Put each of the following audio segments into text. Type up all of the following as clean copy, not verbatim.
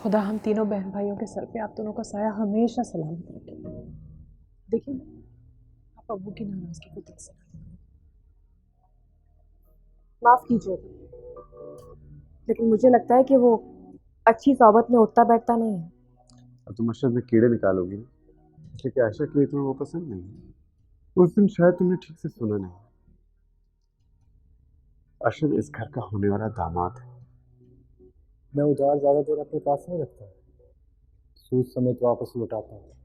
खुदा हम तीनों बहन भाइयों के सर पे आप दोनों का साया हमेशा सलामत रखे। देखिए आप अब्बू की नाराजगी को दिल से ना लें। माफ कीजिए, लेकिन मुझे लगता है कि वो अच्छी सोबत में उठता बैठता नहीं है। अब तुम अशरफ में कीड़े निकालोगी ना, क्योंकि आयशा के लिए तुम्हें वो पसंद नहीं है। उस दिन शायद तुमने ठीक से सुना नहीं। अशरफ इस घर का होने वाला दामाद है। मैं उधार ज्यादा देर अपने पास नहीं रखता, सूद समेत वापस लौटाता हूँ।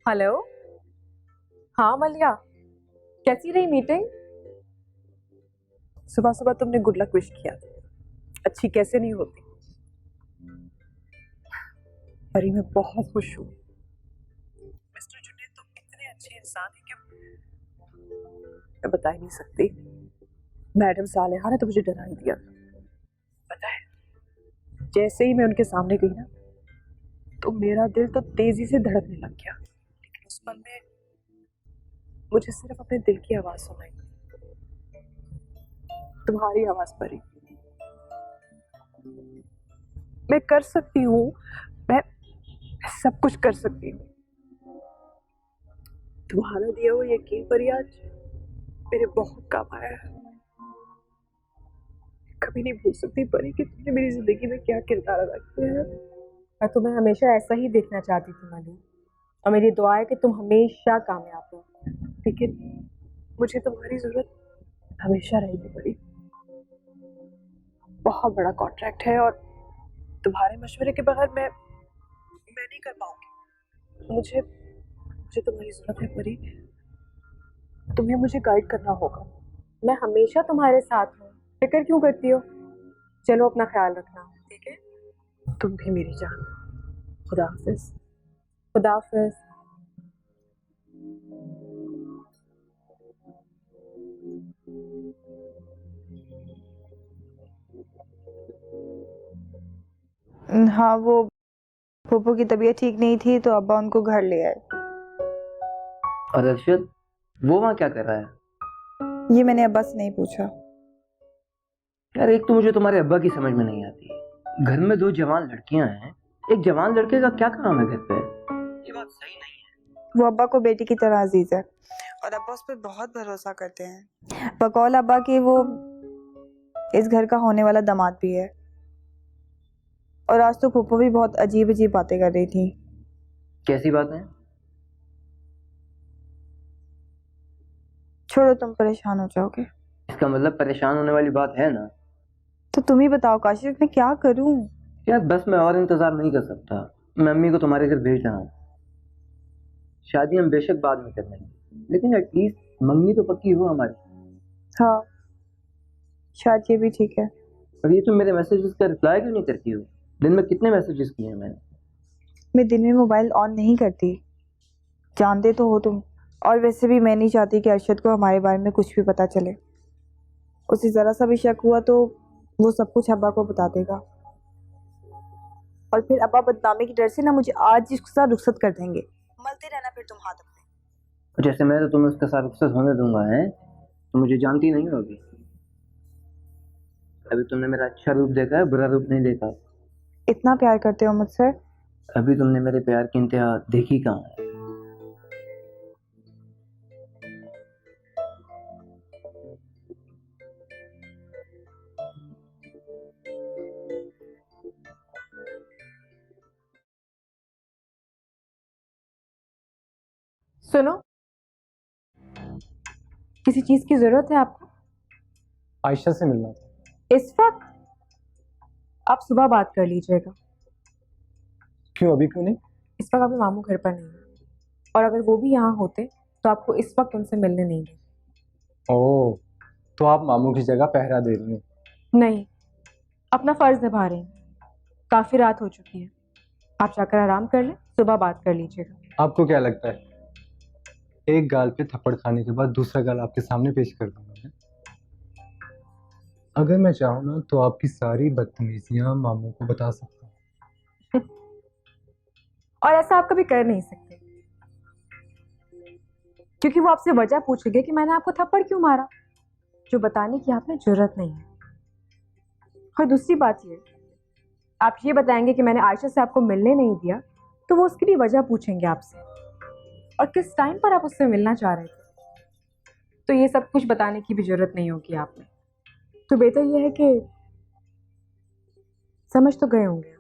हेलो, हाँ मलिया, कैसी रही मीटिंग? सुबह सुबह तुमने गुड लक विश किया, अच्छी कैसे नहीं होती। परी मैं बहुत खुश हूँ। मिस्टर जुनेद तो इतने अच्छे इंसान हैं कि मैं बता ही नहीं सकती। मैडम सालेहा ने तो मुझे डरा ही दिया। पता है, जैसे ही मैं उनके सामने गई ना, तो मेरा दिल तो तेजी से धड़कने लग गया। लेकिन उस पल में मुझे सिर्फ अपने दिल की आवाज सुनाई, तुम्हारी आवाज परी। मैं कर सकती हूँ, मैं सब कुछ कर सकती हूँ। तुम्हारा दिया हुआ यकीन परी आज मेरे बहुत काम आया है। कभी नहीं भूल सकती परी कि तुमने मेरी जिंदगी में क्या किरदार अदा किया है। मैं तुम्हें हमेशा ऐसा ही देखना चाहती थी मली, और मेरी दुआ है कि तुम हमेशा कामयाब हो। लेकिन मुझे तुम्हारी जरूरत हमेशा रहेगी परी। बहुत बड़ा कॉन्ट्रैक्ट है और तुम्हारे मशवरे के बगैर मैं नहीं कर पाऊंगी। मुझे मुझे तुम्हारी जरूरत है परी। तुम्हें मुझे गाइड करना होगा। मैं हमेशा तुम्हारे साथ हूँ, फिक्र क्यों करती हो? चलो अपना ख्याल रखना, ठीक है? तुम भी मेरी जान। खुदा हाफिज। खुदा हाफिज। हाँ, वो फूफू की तबीयत ठीक नहीं थी तो अब्बा उनको घर ले आए। और अरशद वो वहाँ क्या कर रहा है? ये मैंने अब्बा से नहीं पूछा। यार एक तो मुझे तुम्हारे अब्बा की समझ में नहीं आती। घर में दो जवान लड़कियां हैं, एक जवान लड़के का क्या काम है घर पे? ये बात सही नहीं है। वो अब्बा को बेटी की तरह अजीज है और अब्बा उस पर बहुत भरोसा करते हैं। बकौल अब्बा के वो इस घर का होने वाला दामाद भी है। और आज तो फूफू भी बहुत अजीब अजीब बातें कर रही थी। कैसी बात है? छोड़ो, तुम परेशान हो जाओगे। इसका मतलब परेशान होने वाली बात है ना? तो तुम ही बताओ काशिफ, मैं क्या करूं? यार बस मैं और इंतजार नहीं कर सकता। मैं अम्मी को तुम्हारे घर भेज रहा हूँ। शादी हम बेशक बाद में कर लेंगे, लेकिन एटलीस्ट मंगनी तो पक्की हो हमारी। हाँ, शायद ये भी ठीक है। और ये तुम मेरे मैसेजेस का रिप्लाई क्यों नहीं करती हो? दिन में कितने मैसेजेस किए हैं मैंने? मैं दिन में मोबाइल ऑन नहीं करती, जानते तो हो तुम। और वैसे भी मैं नहीं चाहती कि अरशद को हमारे बारे में कुछ भी पता चले। उसे जरा सा भी शक हुआ तो वो सब कुछ अब्बा को बता देगा, और फिर अब्बा बदनामी की डर से ना मुझे आज ही उसके साथ रुखसत कर देंगे। मलते रहना फिर तुम हाथ अपने। जैसे मैं तो तुम्हें उसके साथ रुखसत होने दूंगा है? तो मुझे जानती नहीं होगी। अभी तुमने मेरा अच्छा रूप देखा है, बुरा रूप नहीं देखा। इतना प्यार करते हो मुझसे? अभी तुमने मेरे प्यार की इंतहा देखी कहाँ है? सुनो, किसी चीज की जरूरत है आपको? आयशा से मिलना था। इस वक्त? आप सुबह बात कर लीजिएगा। क्यों, अभी क्यों नहीं? इस वक्त आपके मामू घर पर नहीं है, और अगर वो भी यहाँ होते तो आपको इस वक्त उनसे मिलने नहीं देंगे। ओह, तो आप मामू की जगह पहरा दे रही हैं। नहीं, अपना फर्ज निभा रही हूँ। काफी रात हो चुकी है, आप जाकर आराम कर लें, सुबह बात कर लीजिएगा। आपको क्या लगता है एक गाल पे थप्पड़ खाने के बाद दूसरा गाल आपके सामने पेश कर दूंगा मैं? अगर मैं चाहूँ ना तो आपकी सारी बदतमीजियां मामू को बता सकता हूँ। और ऐसा आप कभी कर नहीं सकते, क्योंकि वो आपसे वजह पूछेंगे कि मैंने आपको थप्पड़ क्यों मारा, जो बताने की आप में जरूरत नहीं है। और दूसरी बात ये, आप ये बताएंगे कि मैंने आयशा से आपको मिलने नहीं दिया, तो वो उसकी भी वजह पूछेंगे आपसे, और किस टाइम पर आप उससे मिलना चाह रहे थे। तो ये सब कुछ बताने की भी जरूरत नहीं होगी आप में। तो बेहतर ये है कि समझ तो गए होंगे।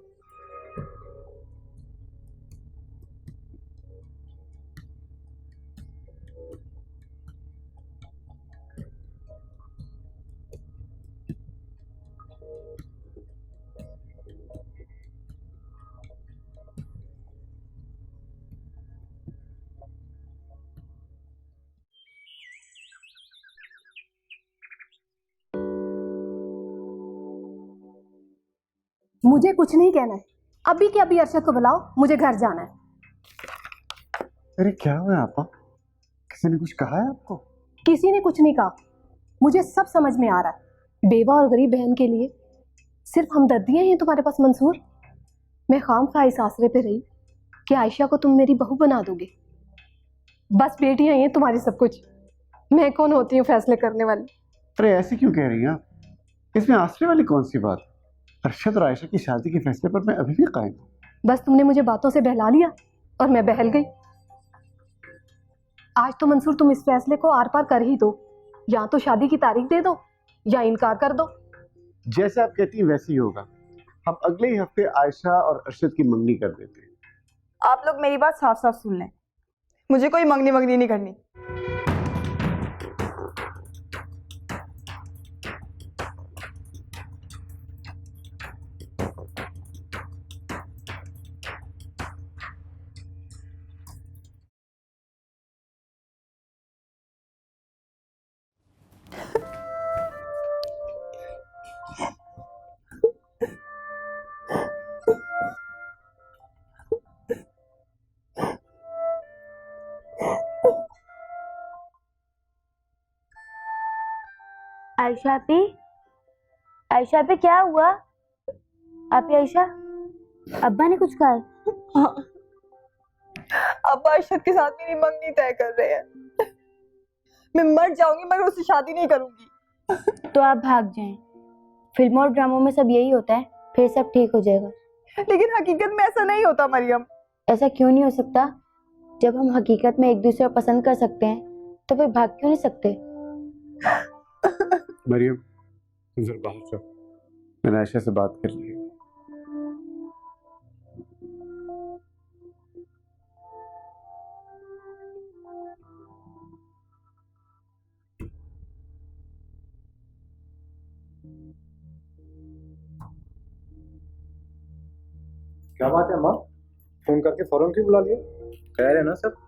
मुझे कुछ नहीं कहना है, अभी के अभी अरशद को बुलाओ, मुझे घर जाना है। अरे क्या हुआ आपा? किसी ने कुछ कहा है आपको? किसी ने कुछ नहीं कहा, मुझे सब समझ में आ रहा है। बेवा और गरीब बहन के लिए सिर्फ हमदर्दियां हैं तुम्हारे पास मंसूर। मैं खामखा इस आसरे पे रही कि आयशा को तुम मेरी बहू बना दोगे। बस बेटियां हैं तुम्हारी सब कुछ, मैं कौन होती हूँ फैसले करने वाली। अरे ऐसे क्यों कह रही हैं आप? इसमें आसरे वाली कौन सी बात? अरशद और आयशा की शादी के फैसले पर मैं अभी भी कायम हूँ। बस तुमने मुझे बातों से बहला लिया और मैं बहल गई। आज तो मंसूर तुम इस फैसले को आर पार कर ही दो, या तो शादी की तारीख दे दो या इनकार कर दो। जैसे आप कहती हैं वैसे ही होगा। हम अगले ही हफ्ते आयशा और अरशद की मंगनी कर देते हैं। आप लोग मेरी बात साफ साफ सुन लें, मुझे कोई मंगनी मंगनी नहीं करनी। आयशा पे, आयशा पे क्या हुआ? आप आयशा, अब्बा ने कुछ कहा है? हाँ, अब अरशद के साथ मेरी मंगनी तय कर रहे हैं। मैं मर जाऊंगी मगर उससे शादी नहीं करूंगी। तो आप भाग जाएं। फिल्मों और ड्रामों में सब यही होता है, फिर सब ठीक हो जाएगा। लेकिन हकीकत में ऐसा नहीं होता मरियम। ऐसा क्यों नहीं हो सकता? जब हम हकीकत में एक दूसरे को पसंद कर सकते हैं तो फिर भाग क्यों नहीं सकते? मरियम, तुम जरा बाहर जाओ, मैंने आयशा से बात कर ली है। क्या बात है माँ, फोन करके फौरन क्यों बुला लिया? खैर है ना सब?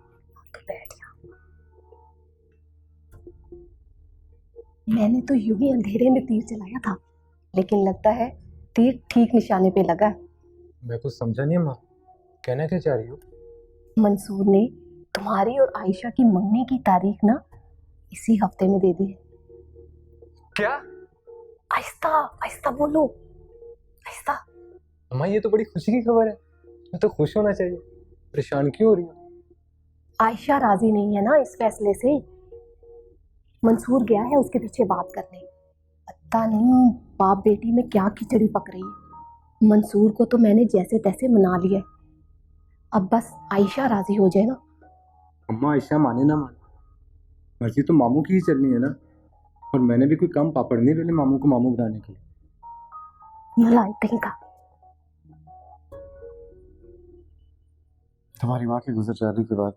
मैंने तो यूं ही अंधेरे में तीर चलाया था, लेकिन लगता है तीर ठीक निशाने पे लगा। मैं कुछ समझा नहीं माँ, कहना क्या चाह रही हो? मंसूर ने तुम्हारी और आयशा की मंगनी की तारीख ना इसी हफ्ते में दे दी है। क्या? आहिस्ता आहिस्ता बोलो, आहिस्ता। अम्मा ये तो बड़ी खुशी की खबर है, मैं तो खुश होना चाहिए, परेशान क्यों हो रही हो? आयशा राजी नहीं है ना इस फैसले से। मंसूर गया है उसके पीछे बात करने, पता नहीं बाप बेटी में क्या खिचड़ी पक रही है। मंसूर को तो मैंने जैसे तैसे मना लिया है, अब बस आयशा राजी हो जाए ना। अम्मा आयशा माने ना माने, मर्जी तो मामू की ही चलनी है ना, और मैंने भी कोई काम पापड़ नहीं बेले मामू को मामू बनाने के लिए। नलायक कहीं का। तुम्हारी माँ के गुजर जाने के बाद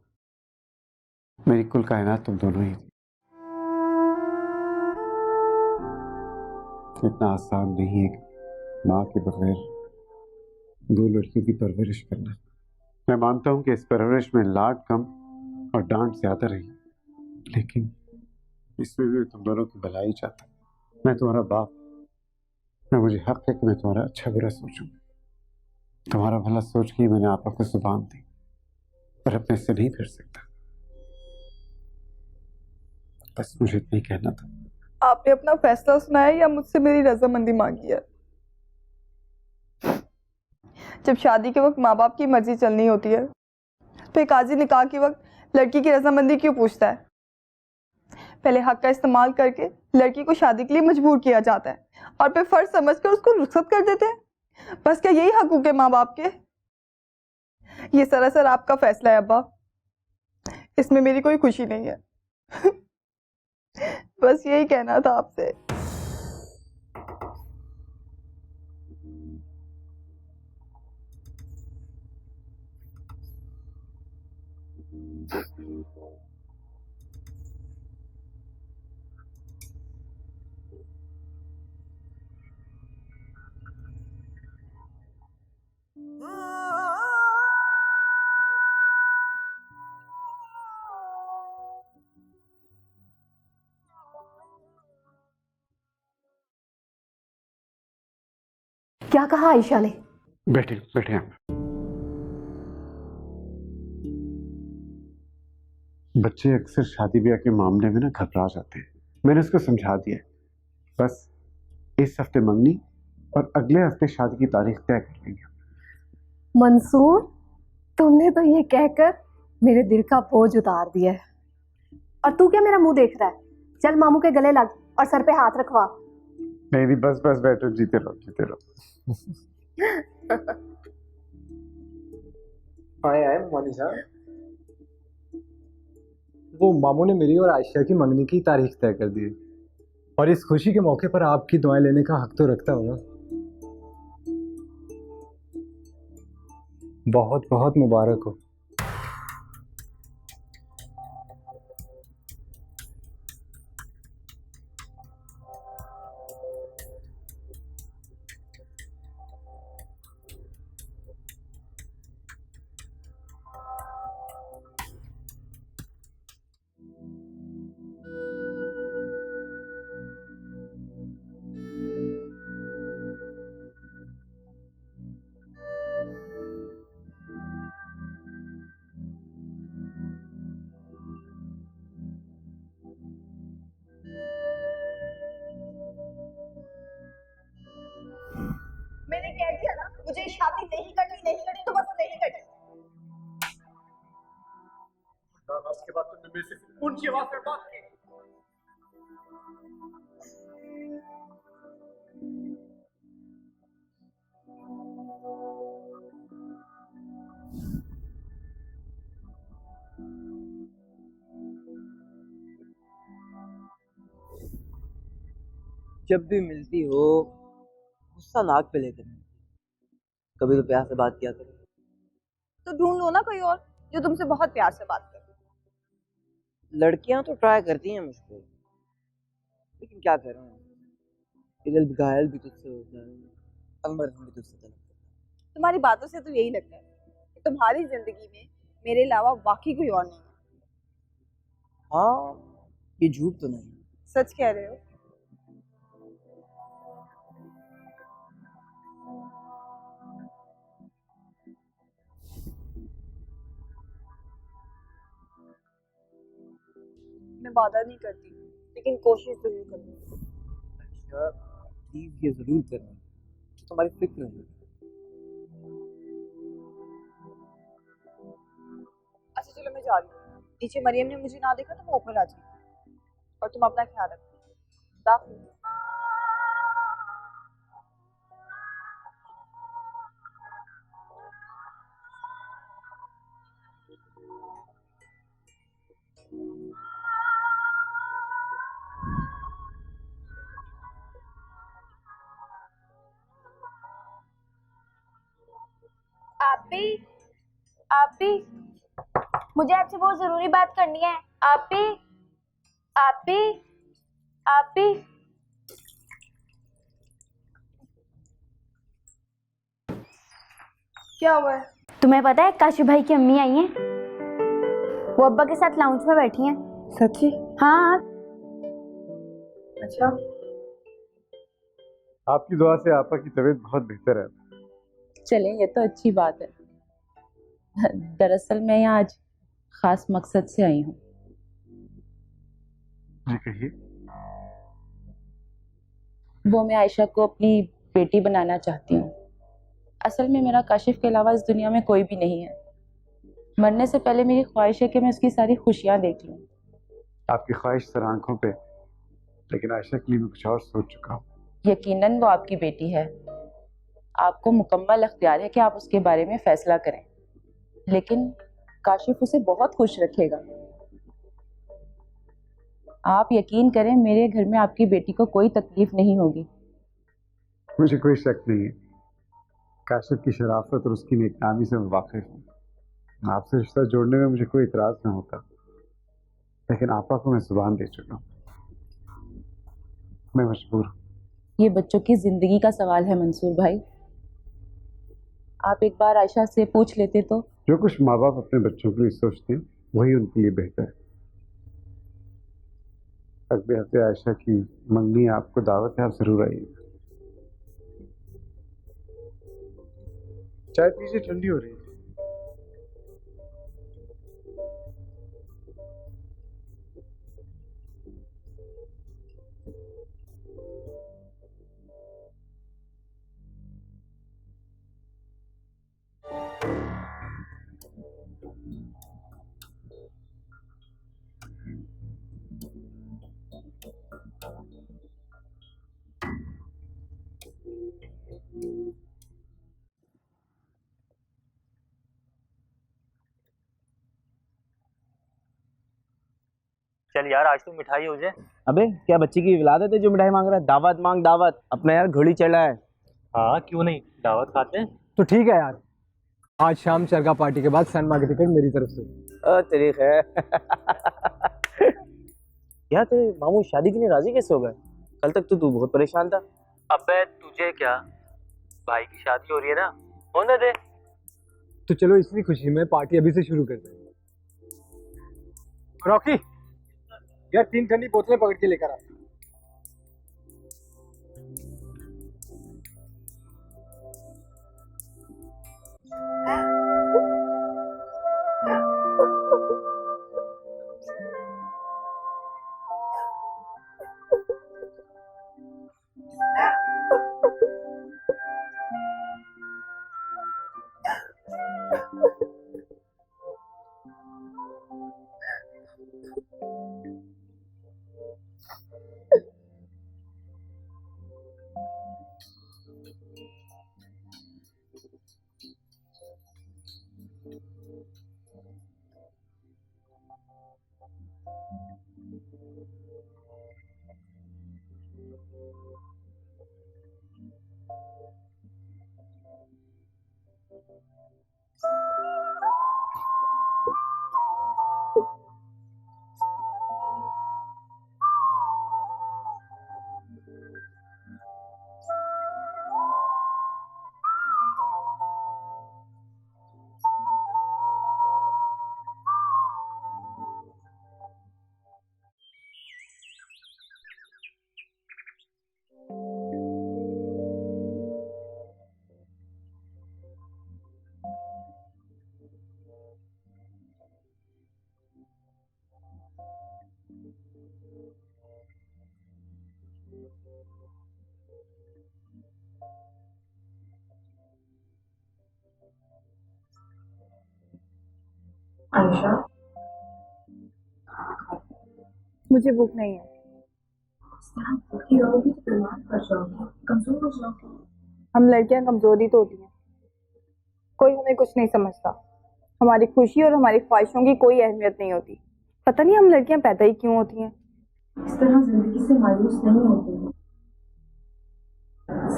मेरी कुल कायनात तुम दोनों ही थी। इतना आसान नहीं है कि माँ के बगैर दो लड़कियों की परवरिश करना। मैं मानता हूँ कि इस परवरिश में लाड कम और डांट ज्यादा रही, लेकिन इसमें भी तुम दोनों की भलाई चाहता। मैं तुम्हारा बाप, मैं मुझे हक है कि मैं तुम्हारा अच्छा बुरा सोचूं। तुम्हारा भला सोच के ही मैंने आपा को जुबान दी, पर अपने से नहीं फिर सकता। बस मुझे इतना ही कहना था। आपने अपना फैसला सुनाया या मुझसे मेरी रजामंदी मांगी है? जब शादी के वक्त माँ बाप की मर्जी चलनी होती है तो काजी निकाह के वक्त लड़की की रजामंदी क्यों पूछता है? पहले हक का इस्तेमाल करके लड़की को शादी के लिए मजबूर किया जाता है और फिर फर्ज समझकर उसको रुखसत कर देते हैं। बस क्या यही हकूक है माँ बाप के? ये सरासर आपका फैसला है अब्बा, इसमें मेरी कोई खुशी नहीं है। बस यही कहना था आपसे। क्या कहा आयशा ने? बैठे बैठे आप। बच्चे अक्सर शादी ब्याह के मामले में ना घबरा जाते हैं। मैंने उसको समझा दिया है। बस इस हफ्ते मंगनी और अगले हफ्ते शादी की तारीख तय कर लेंगे। मंसूर, तुमने तो ये कहकर मेरे दिल का बोझ उतार दिया है। और तू क्या मेरा मुंह देख रहा है? चल मामू के गले लग और सर पे हाथ रखवा। नहीं नहीं, बस बस बैठो, जीते रहो जीते रहो। आए आए मोनिशा, वो मामू ने मेरी और आयशा की मंगनी की तारीख तय कर दी है और इस खुशी के मौके पर आपकी दुआएं लेने का हक तो रखता हूँ ना। बहुत बहुत मुबारक हो। मैंने कह दिया ना, मुझे शादी नहीं करनी तो बस नहीं करनी। उसके बाद तुमने मेरे से ऊंची आवाज में बात की। जब भी मिलती हो गुस्सा नाक पे लेकर मिलती हो। कभी तो प्यार से बात किया करो। तो ढूंढ लो ना कोई और जो तुमसे बहुत प्यार से बात करे। लड़कियां तो ट्राई करती हैं मुझको, लेकिन क्या करूं, ये दिल घायल भी तुझसे होता है और मरहम भी तुझसे तलब करता है। तुम्हारी बातों से तो यही लगता है कि तुम्हारी जिंदगी में मेरे अलावा वाकई कोई और नहीं है। हाँ, ये झूठ तो नहीं। सच कह रहे हो? मैं वादा नहीं करती, लेकिन कोशिश जरूर करूंगी। अच्छा, प्लीज ये जरूर करना जो तुम्हारी फिक्र है। अच्छा चलो, मैं जा रही हूँ। नीचे मरियम ने मुझे ना देखा तो मैं ऊपर आ जाऊंगी। और तुम अपना ख्याल रखो। आप भी मुझे आपसे बहुत जरूरी बात करनी है। आप भी क्या हुआ है? तुम्हें पता है काशी भाई की अम्मी आई हैं? वो अब्बा के साथ लाउंज में बैठी हैं। सच्ची? हाँ। अच्छा, आपकी दुआ से आपा की तबीयत बहुत बेहतर है। चले, ये तो अच्छी बात है। दरअसल मैं यहाँ आज खास मकसद से आई हूँ। जी कहिए। वो मैं आयशा को अपनी बेटी बनाना चाहती हूँ। असल में मेरा काशिफ के अलावा इस दुनिया में कोई भी नहीं है। मरने से पहले मेरी ख्वाहिश है कि मैं उसकी सारी खुशियाँ देख लूँ। आपकी ख्वाहिश सर आंखों पे, लेकिन आयशा के लिए मैं कुछ और सोच चुका हूँ। यकीनन वो आपकी बेटी है। आपको मुकम्मल अख्तियार है कि आप उसके बारे में फैसला करें, लेकिन काशिफ उसे बहुत खुश रखेगा। आप यकीन करें, मेरे घर में आपकी बेटी को कोई तकलीफ नहीं होगी। मुझे कोई शक नहीं है, काशिफ की शराफत और उसकी नेकनामी से मैं वाकिफ हूँ। आपसे रिश्ता जोड़ने में मुझे कोई इतराज न होता, लेकिन आपा को मैं जुबान दे चुका हूँ। मैं मजबूर हूँ। ये बच्चों की जिंदगी का सवाल है मंसूर भाई। आप एक बार आयशा से पूछ लेते तो। जो कुछ माँ बाप अपने बच्चों के लिए सोचते हैं वही उनके लिए बेहतर है। अगले हफ्ते आयशा की मंगनी आपको दावत है, आप जरूर आइएगा। चाय पीजिए, ठंडी हो रही है। चल यार, आज तो मिठाई हो जाए। अबे क्या बच्चे की विलादत है जो मिठाई मांग रहा है? दावत मांग दावत, अपना यार घोड़ी चढ़ा है। हाँ क्यों नहीं, दावत खाते हैं। तो ठीक है यार, आज शाम चरखा पार्टी के बाद सैनमा की टिकट मेरी तरफ से। तेरी खैर। यार तेरे मामू शादी के लिए राजी कैसे हो गए? कल तक तो तू बहुत परेशान था। अबे तुझे क्या, भाई की शादी हो रही है ना, होने दे। तो चलो इसी खुशी में पार्टी अभी से शुरू करते हैं। रॉकी यार 3 ठंडी बोतलें पकड़ के लेकर आ। आयशा, मुझे भूख नहीं है। भूखी रहोगी तो बीमार पड़ जाओगी, कमजोर हो जाओगी। हम लड़कियां कमजोर ही तो होती हैं। कोई हमें कुछ नहीं समझता। हमारी खुशी और हमारी ख्वाहिशों की कोई अहमियत नहीं होती। पता नहीं हम लड़कियां पैदा ही क्यों होती हैं। इस तरह जिंदगी से मायूस नहीं होती हैं।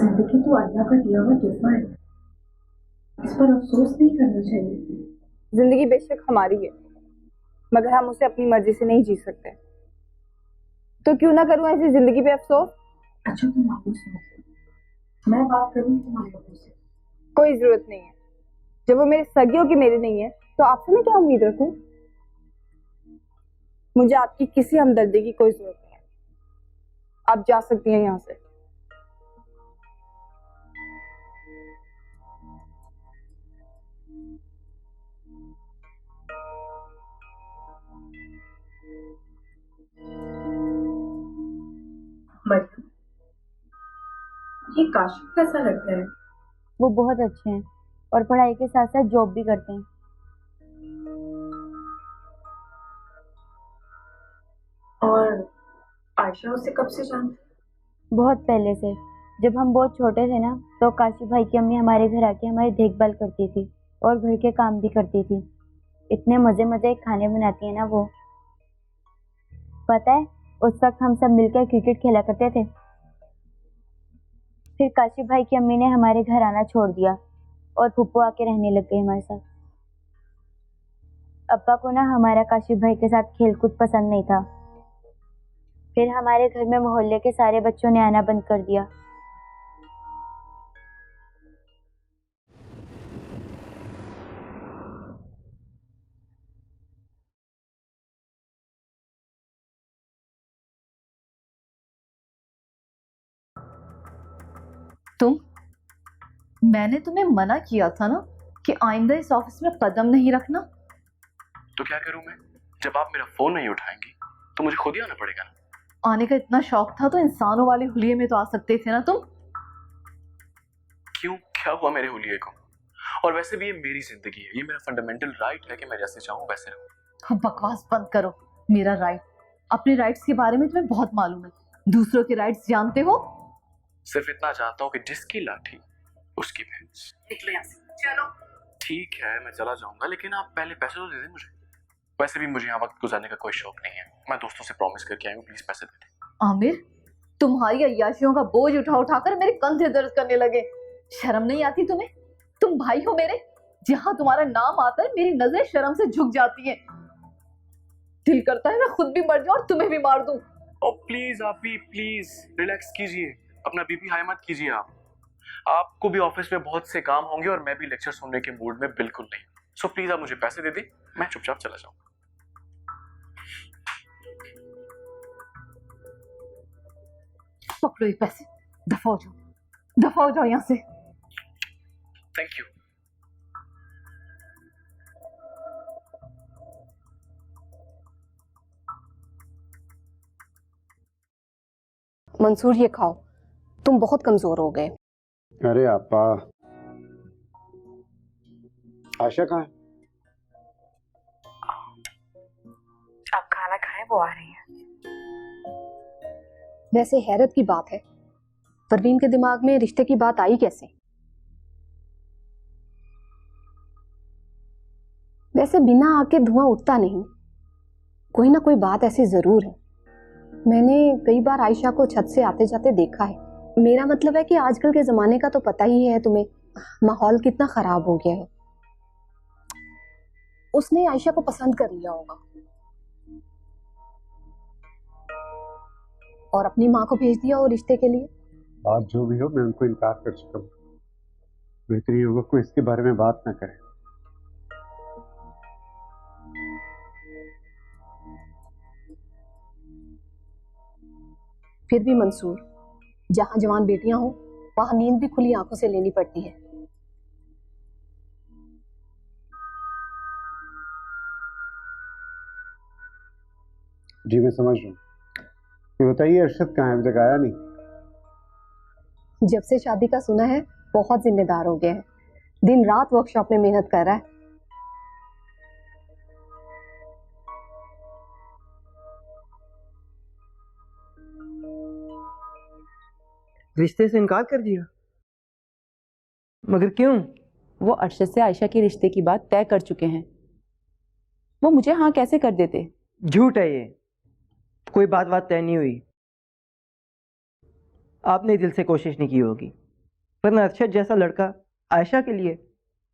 जिंदगी तो अल्लाह का दिया हुआ तोहफा है, इस पर अफसोस नहीं करना चाहिए। जिंदगी बेशक हमारी है, मगर हम उसे अपनी मर्जी से नहीं जी सकते। तो क्यों ना करूं ऐसी जिंदगी पे अफसोस। अच्छा तुम मायूस मत, मैं बात करूं तुम्हारे लोगों से। कोई जरूरत नहीं है। जब वो मेरे सगे हो कि मेरे नहीं है, तो आपसे मैं क्या उम्मीद रखूं। मुझे आपकी किसी हमदर्दी की कोई जरूरत नहीं है। आप जा सकती हैं यहाँ से। मरियम, ये काशिफ कैसा लड़का है? वो बहुत अच्छे हैं और पढ़ाई के साथ साथ जॉब भी करते हैं। और आयशा उसे कब से जानती? बहुत पहले से। जब हम बहुत छोटे थे ना, तो काशिफ भाई की अम्मी हमारे घर आके हमारी देखभाल करती थी और घर के काम भी करती थी। इतने मजे मजे खाने बनाती है ना वो। पता है, उस वक्त हम सब मिलकर क्रिकेट खेला करते थे। फिर काशिफ भाई की अम्मी ने हमारे घर आना छोड़ दिया और फूफो आके रहने लग गई हमारे साथ। अब्बा को ना हमारा काशिफ भाई के साथ खेलकूद पसंद नहीं था। फिर हमारे घर में मोहल्ले के सारे बच्चों ने आना बंद कर दिया। मैंने तुम्हें मना किया था ना कि आइंदा इस ऑफिस में कदम नहीं रखना। तो क्या करूं मैं? जब आप मेरा फोन नहीं उठाएंगी तो मुझे खुद ही आना पड़ेगा ना। आने का इतना शौक था तो इंसानों वाले हुलिये में तो आ सकते थे ना तुम। क्यों, क्या हुआ मेरे हुलिये को? और वैसे भी ये मेरी जिंदगी है, ये मेरा फंडामेंटल राइट है कि मैं जैसे चाहूं वैसे रहूं। बकवास बंद करो। मेरा राइट, अपने राइट्स के बारे में तुम्हें बहुत मालूम है। दूसरों के राइट्स जानते हो? सिर्फ इतना जानता हूं कि जिसकी लाठी उसकी भैंस। निकलो यहाँ से, चलो। ठीक है, मैं चला जाऊंगा, लेकिन आप पहले पैसे तो दे दें मुझे। वैसे भी मुझे यहाँ वक्त गुजारने का कोई शौक नहीं है। मैं दोस्तों से प्रॉमिस करके आई हूँ, प्लीज पैसे दे दें। आमिर, तुम्हारी अय्याशियों का बोझ उठा उठाकर मेरे कंधे दर्द करने लगे। शर्म नहीं आती तुम्हें? तुम भाई हो मेरे, जहां तुम्हारा नाम आता है मेरी नजरें शर्म से झुक जाती हैं। दिल करता है मैं खुद भी मर जाऊं और तुम्हें भी मार दूं। ओ प्लीज आप भी प्लीज रिलैक्स कीजिए, अपना बीपी हाई मत कीजिए। आपको भी ऑफिस में बहुत से काम होंगे और मैं भी लेक्चर सुनने के मूड में बिल्कुल नहीं। सो प्लीज आप मुझे पैसे दे दें, मैं चुपचाप चला जाऊंगा। पकड़ो ये पैसे, दफा हो जाओ, दफा हो जाओ यहाँ से। Thank you. मंसूर ये खाओ, तुम बहुत कमजोर हो गए। अरे आपा, आयशा कहाँ है? आप खाना खाएं, वो आ रही है। वैसे हैरत की बात है, परवीन के दिमाग में रिश्ते की बात आई कैसे? वैसे बिना आग के धुआं उठता नहीं, कोई ना कोई बात ऐसी जरूर है। मैंने कई बार आयशा को छत से आते जाते देखा है। मेरा मतलब है कि आजकल के जमाने का तो पता ही है तुम्हें, माहौल कितना खराब हो गया है। उसने आयशा को पसंद कर लिया होगा और अपनी माँ को भेज दिया हो रिश्ते के लिए। बात जो भी हो, मैं उनको इनकार कर चुका हूँ। बेहतर ये होगा कोई इसके बारे में बात ना करे। फिर भी मंसूर, जहां जवान बेटियां हो वहां नींद भी खुली आंखों से लेनी पड़ती है। जी मैं समझ रहा हूँ। ये बताइए अरशद कहाँ है? अभी तक आया नहीं। जब से शादी का सुना है बहुत जिम्मेदार हो गया है, दिन रात वर्कशॉप में मेहनत कर रहा है। रिश्ते से इनकार कर दिया? मगर क्यों? वो अरशद से आयशा के रिश्ते की बात तय कर चुके हैं। वो मुझे हाँ कैसे कर देते? झूठ है ये, कोई बात तय नहीं हुई। आपने दिल से कोशिश नहीं की होगी, वरना अरशद जैसा लड़का आयशा के लिए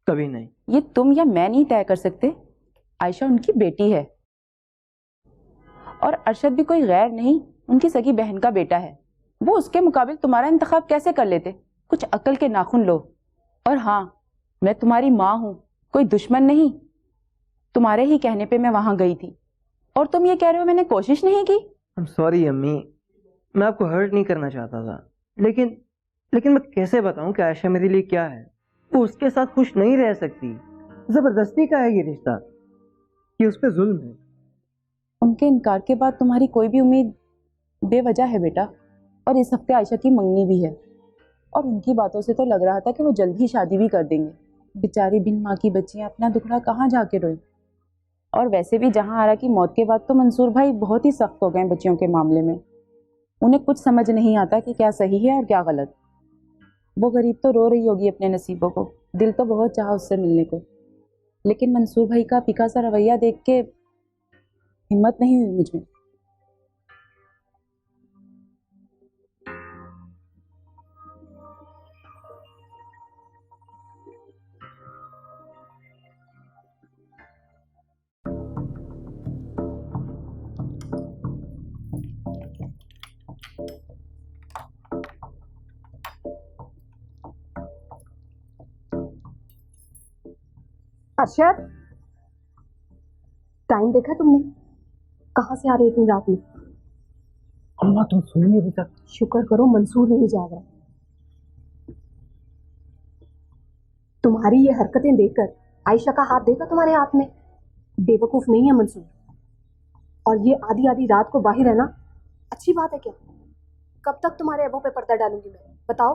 कभी नहीं। ये तुम या मैं नहीं तय कर सकते। आयशा उनकी बेटी है और अरशद भी कोई गैर नहीं, उनकी सगी बहन का बेटा है। वो उसके मुकाबिल तुम्हारा इंतखाब कैसे कर लेते? कुछ अक्ल के नाखून लो। और हाँ, मैं तुम्हारी माँ हूँ, कोई दुश्मन नहीं। तुम्हारे ही कहने पे मैं वहां गई थी और तुम ये कह रहे हो मैंने कोशिश नहीं की। I'm sorry अम्मी, मैं आपको हर्ट नहीं करना चाहता था, लेकिन मैं कैसे बताऊं कि आयशा मेरे लिए क्या है। वो उसके साथ खुश नहीं रह सकती। जबरदस्ती का है ये रिश्ता, ये उस पर जुल्म है। उनके इनकार के बाद तुम्हारी कोई भी उम्मीद बेवजह है बेटा। और इस हफ्ते आयशा की मंगनी भी है, और उनकी बातों से तो लग रहा था कि वो जल्द ही शादी भी कर देंगे। बेचारी बिन माँ की बच्चियां अपना दुखड़ा कहाँ जाके रोए। और वैसे भी जहां आरा की मौत के बाद तो मंसूर भाई बहुत ही सख्त हो गए बच्चियों के मामले में। उन्हें कुछ समझ नहीं आता कि क्या सही है और क्या गलत। वो गरीब तो रो रही होगी अपने नसीबों को, दिल तो बहुत चाहा उससे मिलने को, लेकिन मंसूर भाई का पिका सा रवैया देख के हिम्मत नहीं हुई मुझमें। अरशद, टाइम देखा तुमने? कहाँ से आ रही इतनी रात में? अम्मा तुम सुन नहीं अभी तक? शुक्र करो मंसूर नहीं जाग रहा। तुम्हारी ये हरकतें देखकर आयशा का हाथ देखा तुम्हारे हाथ में? बेवकूफ नहीं है मंसूर। और ये आधी आधी रात को बाहर रहना अच्छी बात है क्या? कब तक तुम्हारे अबू पे पर्दा डालूंगी मैं, बताओ?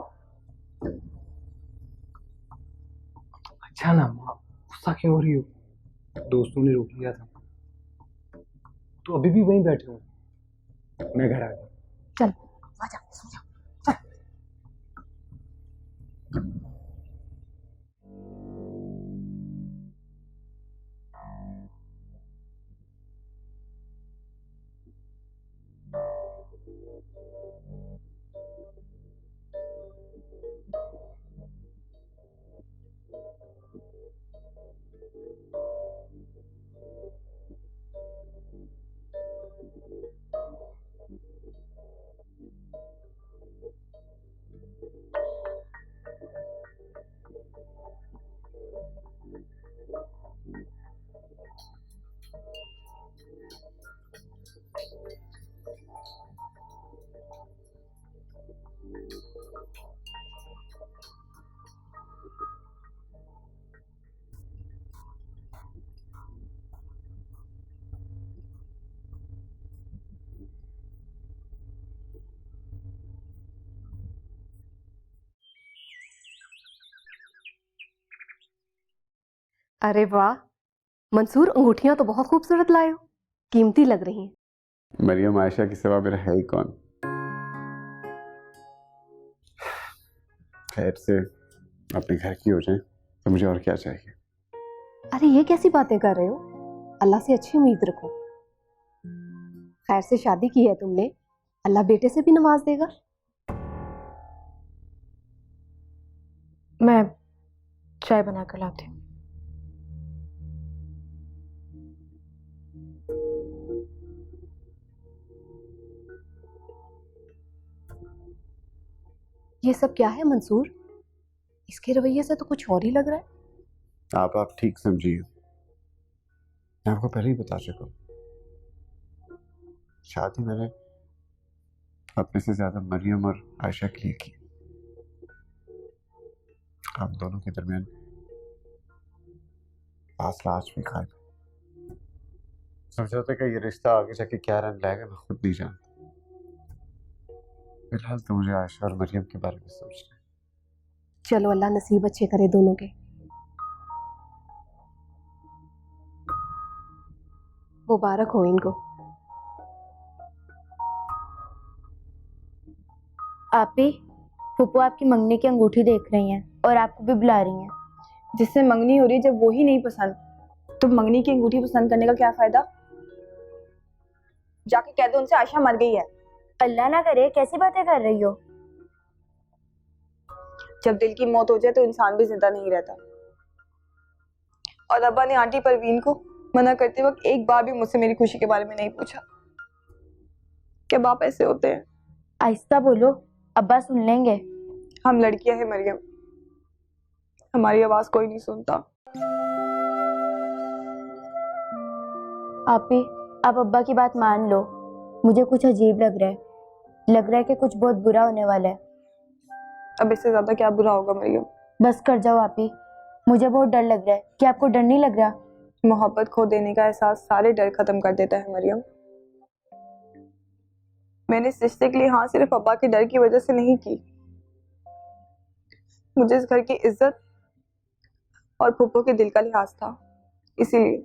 अच्छा ना माँ, गुस्सा क्यों हो रही हो? दोस्तों ने रोक लिया था तो अभी भी वहीं बैठे हो। मैं घर आ गया। चल आजा, सो जा। अरे वाह मंसूर, अंगूठियां तो बहुत खूबसूरत लाए हो, कीमती लग रही हैं। मरियम, आयशा की सिवा मेरा है ही कौन। खैर से अपने घर की हो जाए तो मुझे और क्या चाहिए। अरे ये कैसी बातें कर रहे हो? अल्लाह से अच्छी उम्मीद रखो। खैर से शादी की है तुमने, अल्लाह बेटे से भी नवाज देगा। मैं चाय बना कर लाती हूँ। ये सब क्या है मंसूर? इसके रवैये से तो कुछ और ही लग रहा है। आप ठीक समझिए, मैं आपको पहले ही बता चुका हूँ। शादी मैंने अपने से ज्यादा मरियम और आयशा के लिए की। हम दोनों के दरमियान फासला आज भी कायम है। समझौते का ये रिश्ता आगे जाके क्या रंग लाएगा मैं खुद नहीं जानता। फिलहाल तो मुझे आयशा और मरियम के बारे में सोचना है। चलो अल्लाह नसीब अच्छे करे दोनों के। मुबारक हो इनको। आपी, फूफू आपकी मंगनी की अंगूठी देख रही हैं और आपको भी बुला रही हैं। जिससे मंगनी हो रही है, जब वो ही नहीं पसंद तो मंगनी की अंगूठी पसंद करने का क्या फायदा? जाके कह दो उनसे आयशा मर गई है। अल्लाह ना करे, कैसी बातें कर रही हो? जब दिल की मौत हो जाए तो इंसान भी जिंदा नहीं रहता। और अब्बा ने आंटी परवीन को मना करते वक्त एक बार भी मुझसे मेरी खुशी के बारे में नहीं पूछा। क्या बाप ऐसे होते हैं? आहिस्ता बोलो, अब्बा सुन लेंगे। हम लड़कियां हैं मरियम, हमारी आवाज कोई नहीं सुनता। आपी, आप अब्बा की बात मान लो। मुझे कुछ अजीब लग रहा है कि कुछ बहुत बुरा होने वाला है। अब इससे ज्यादा क्या बुरा होगा मरियम? बस कर जाओ आपी, मुझे बहुत डर लग रहा है। क्या आपको डर नहीं लग रहा? मोहब्बत खो देने का एहसास सारे डर खत्म कर देता है मरियम। मैंने इस रिश्ते के लिए हाँ सिर्फ अब्बा के डर की वजह से नहीं की। मुझे इस घर की इज्जत और फूफो के दिल का लिहाज था, इसीलिए।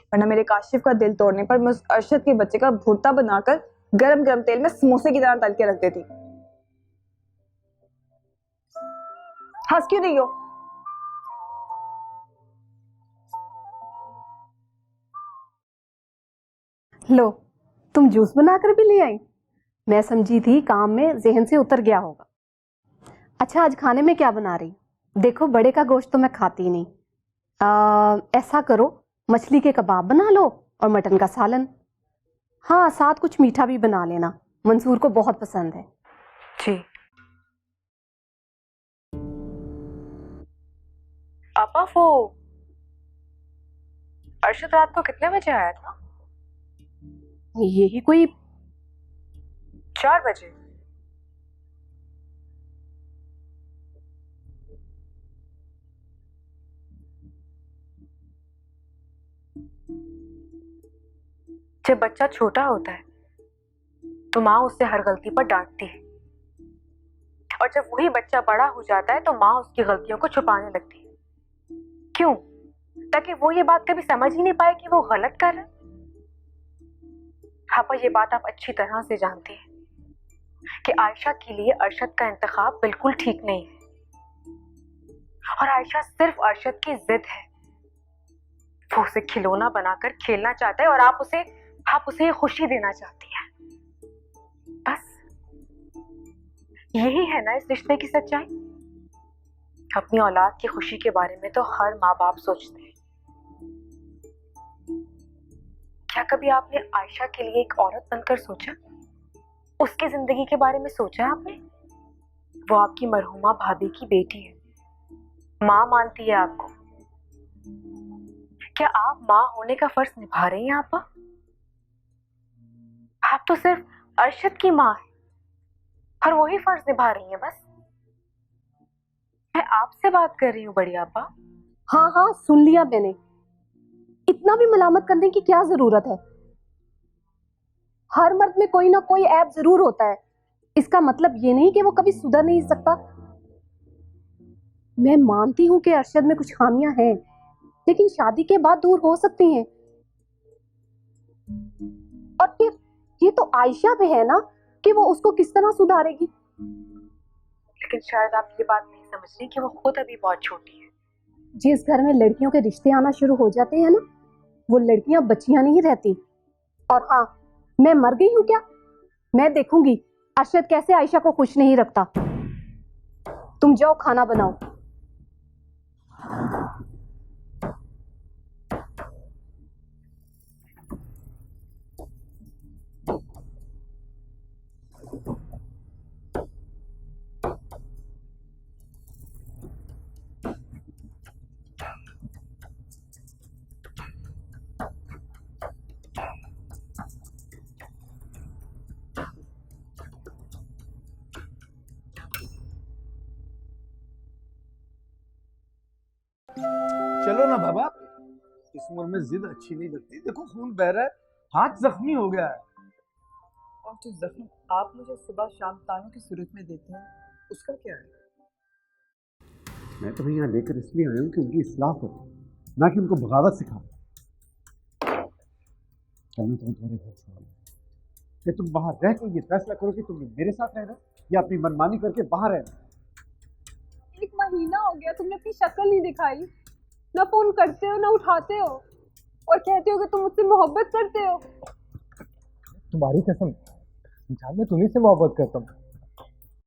वरना मेरे काशिफ का दिल तोड़ने पर मैं उस अरशद के बच्चे का भुर्ता बनाकर गरम गरम तेल में समोसे की तरह तल के रख देती। हंस क्यों रही हो? लो, तुम जूस बनाकर भी ले आई। मैं समझी थी काम में जहन से उतर गया होगा। अच्छा, आज खाने में क्या बना रही? देखो, बड़े का गोश्त तो मैं खाती नहीं। ऐसा करो, मछली के कबाब बना लो और मटन का सालन। हाँ, साथ कुछ मीठा भी बना लेना, मंसूर को बहुत पसंद है। जी। पापा, वो अरशद रात को कितने बजे आया था? यही कोई 4 बजे। जब बच्चा छोटा होता है तो माँ उसे हर गलती पर डांटती है, और जब वही बच्चा बड़ा हो जाता है तो माँ उसकी गलतियों को छुपाने लगती है। क्यों? ताकि वो ये बात कभी समझ ही नहीं पाए कि वो गलत कर रहा है। पापा, ये बात आप अच्छी तरह से जानते हैं कि आयशा के लिए अरशद का इंतखाब बिल्कुल ठीक नहीं है, और आयशा सिर्फ अरशद की जिद है। वो उसे खिलौना बनाकर खेलना चाहता है और आप उसे ये खुशी देना चाहती है। बस यही है ना इस रिश्ते की सच्चाई। अपनी औलाद की खुशी के बारे में तो हर माँ बाप सोचते हैं। क्या कभी आपने आयशा के लिए एक औरत बनकर सोचा? उसकी जिंदगी के बारे में सोचा आपने? वो आपकी मरहुमा भाभी की बेटी है, माँ मानती है आपको। क्या आप माँ होने का फर्ज निभा रही हैं आपा? आप तो सिर्फ अरशद की माँ है और वही फर्ज निभा रही हैं बस। मैं आपसे बात कर रही हूँ बड़ी आपा। हाँ हाँ, सुन लिया मैंने। इतना भी मलामत करने की क्या जरूरत है? हर मर्द में कोई ना कोई ऐब जरूर होता है। इसका मतलब ये नहीं कि वो कभी सुधर नहीं सकता। मैं मानती हूँ कि अरशद में कुछ खामियां हैं, लेकिन शादी के बाद दूर हो सकती हैं। और फिर ये तो आयशा पे है ना कि वो उसको किस तरह सुधारेगी। लेकिन शायद आप ये बात नहीं समझ रही कि वो खुद अभी बहुत छोटी है। जिस घर में लड़कियों के रिश्ते आना शुरू हो जाते हैं ना, वो लड़कियां बच्चियां नहीं रहती। और हाँ, मैं मर गई हूं क्या? मैं देखूंगी अरशद कैसे आयशा को खुश नहीं रखता। तुम जाओ, खाना बनाओ। चलो ना बाबा, इस उम्र में जिद अच्छी नहीं लगती। देखो खून बह रहा है, हाथ जख्मी हो गया है। और जो जख्म आप मुझे सुबह शाम तानों की सूरत में देते हैं, उसका क्या है? मैं तुम्हें यहाँ लेकर इसलिए आया हूँ कि उनकी इस्लाह करो, ना कि उनको बगावत सिखाओ। तुम्हें तुम्हारे घर से कि तुम बाहर रह के ये फैसला करो कि तुमने मेरे साथ रहना या अपनी मनमानी करके बाहर रहना। 1 महीना हो गया, तुमने अपनी शक्ल नहीं दिखाई, ना फोन करते हो ना उठाते हो, और कहते हो कि तुम मुझसे मोहब्बत करते हो। तुम्हारी कसम, मैं तुम्हीं से मोहब्बत करता हूँ।